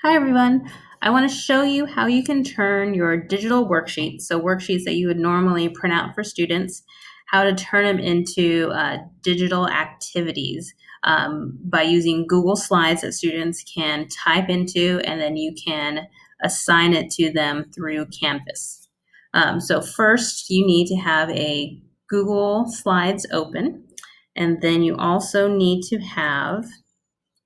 Hi everyone. I want to show you how you can turn your digital worksheets, so worksheets that you would normally print out for students, how to turn them into digital activities by using Google Slides that students can type into, and then you can assign it to them through Canvas. So first you need to have a Google Slides open, and then you also need to have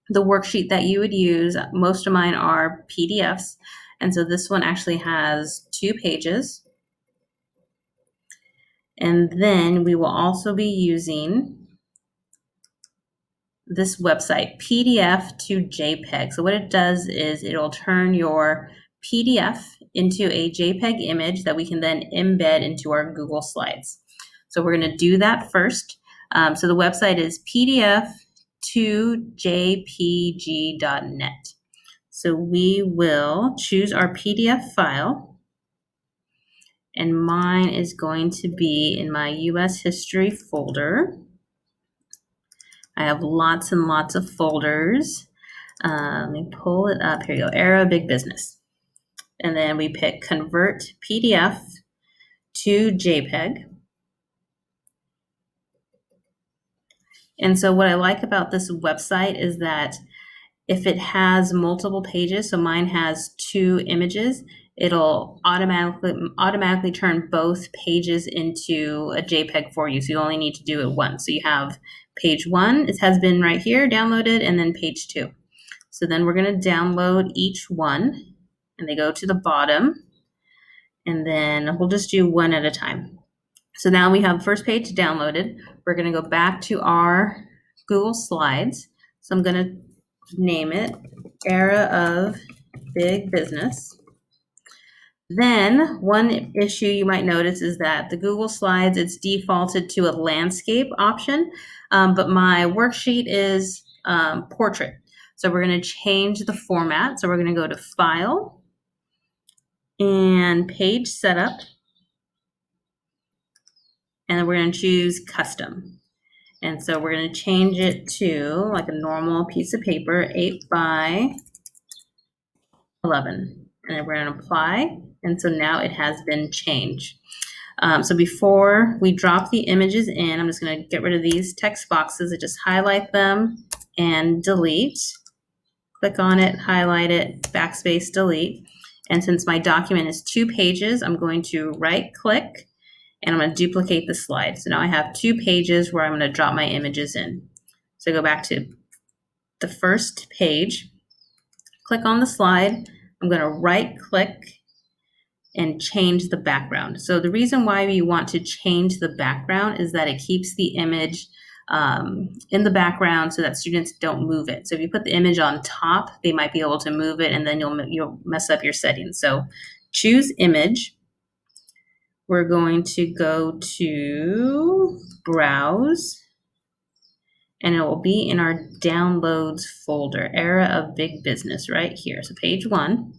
the worksheet that you would use. Most of mine are PDFs, and so this one actually has 2 pages. And then we will also be using this website, PDF to JPEG. So what it does is it'll turn your PDF into a JPEG image that we can then embed into our Google Slides. So we're going to do that first. So the website is PDF to jpg.net. So we will choose our PDF file, and mine is going to be in my US history folder. I have lots and lots of folders. Let me pull it up. Here you go, Era Big Business. And then we pick Convert PDF to JPEG. And so what I like about this website is that if it has multiple pages, so mine has 2 images, it'll automatically turn both pages into a JPEG for you. So you only need to do it once. So you have page 1, it has been right here downloaded, and then page 2. So then we're going to download each one, and they go to the bottom, and then we'll just do one at a time. So now we have the first page downloaded. We're going to go back to our Google Slides. So I'm going to name it Era of Big Business. Then one issue you might notice is that the Google Slides, it's defaulted to a landscape option, but my worksheet is portrait. So we're going to change the format. So we're going to go to File and Page Setup, and then we're going to choose Custom. And so we're going to change it to like a normal piece of paper, 8 by 11. And then we're going to apply. And so now it has been changed. So before we drop the images in, I'm just going to get rid of these text boxes. I just highlight them and delete. Click on it, highlight it, backspace, delete. And since my document is 2 pages, I'm going to right click and I'm going to duplicate the slide. So now I have 2 pages where I'm going to drop my images in. So go back to the first page, click on the slide. I'm going to right click and change the background. So the reason why we want to change the background is that it keeps the image in the background so that students don't move it. So if you put the image on top, they might be able to move it, and then you'll mess up your settings. So choose image. We're going to go to Browse, and it will be in our Downloads folder, Era of Big Business, right here. So page 1.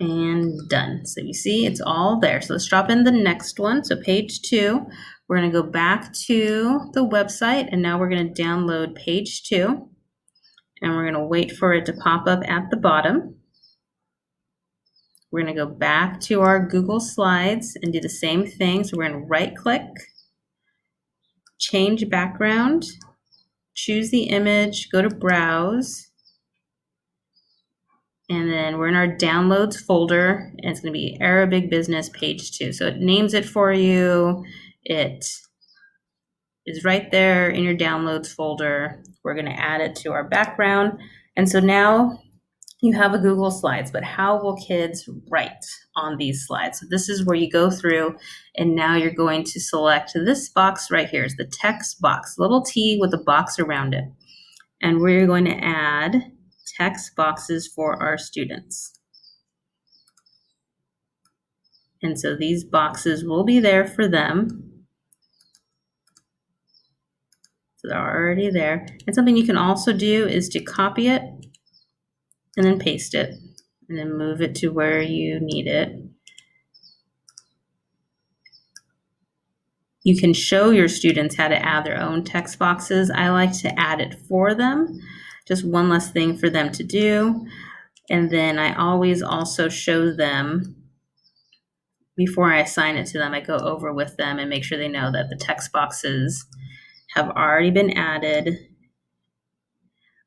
And done. So you see it's all there. So let's drop in the next one. So page 2, we're going to go back to the website, and now we're going to download page 2, and we're going to wait for it to pop up at the bottom. We're going to go back to our Google Slides and do the same thing. So we're going to right click, change background, choose the image, go to Browse, and then we're in our Downloads folder, and it's going to be Era Big Business page 2. So it names it for you. It is right there in your Downloads folder. We're going to add it to our background. And so now you have a Google Slides, but how will kids write on these slides? So this is where you go through, and now you're going to select this box right here. It's the text box, little T with a box around it. And we're going to add text boxes for our students. And so these boxes will be there for them. So they're already there. And something you can also do is to copy it and then paste it and then move it to where you need it. You can show your students how to add their own text boxes. I like to add it for them, just one less thing for them to do. And then I always also show them, before I assign it to them, I go over with them and make sure they know that the text boxes have already been added.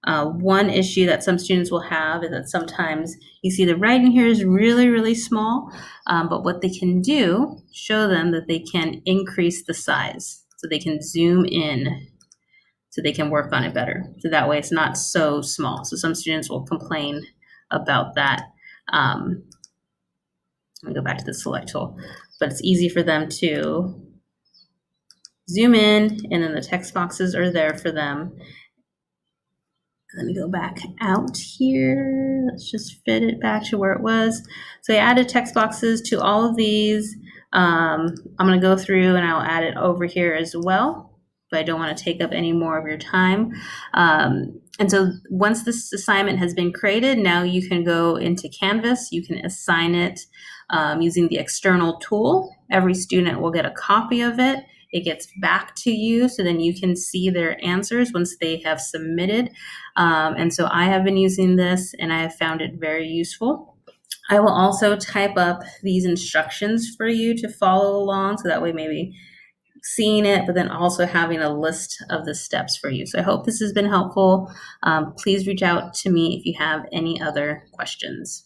One issue that some students will have is that sometimes you see the writing here is really, really small, but what they can do, show them that they can increase the size. So they can zoom in so they can work on it better. So that way it's not so small. So some students will complain about that. Let me go back to the select tool, but it's easy for them to zoom in, and then the text boxes are there for them. Let me go back out here. Let's just fit it back to where it was. So I added text boxes to all of these. I'm going to go through and I'll add it over here as well, but I don't want to take up any more of your time. And so once this assignment has been created, now you can go into Canvas. You can assign it using the external tool. Every student will get a copy of it. It gets back to you, so then you can see their answers once they have submitted. And so I have been using this and I have found it very useful. I will also type up these instructions for you to follow along, so that way maybe seeing it, but then also having a list of the steps for you. So I hope this has been helpful. Please reach out to me if you have any other questions.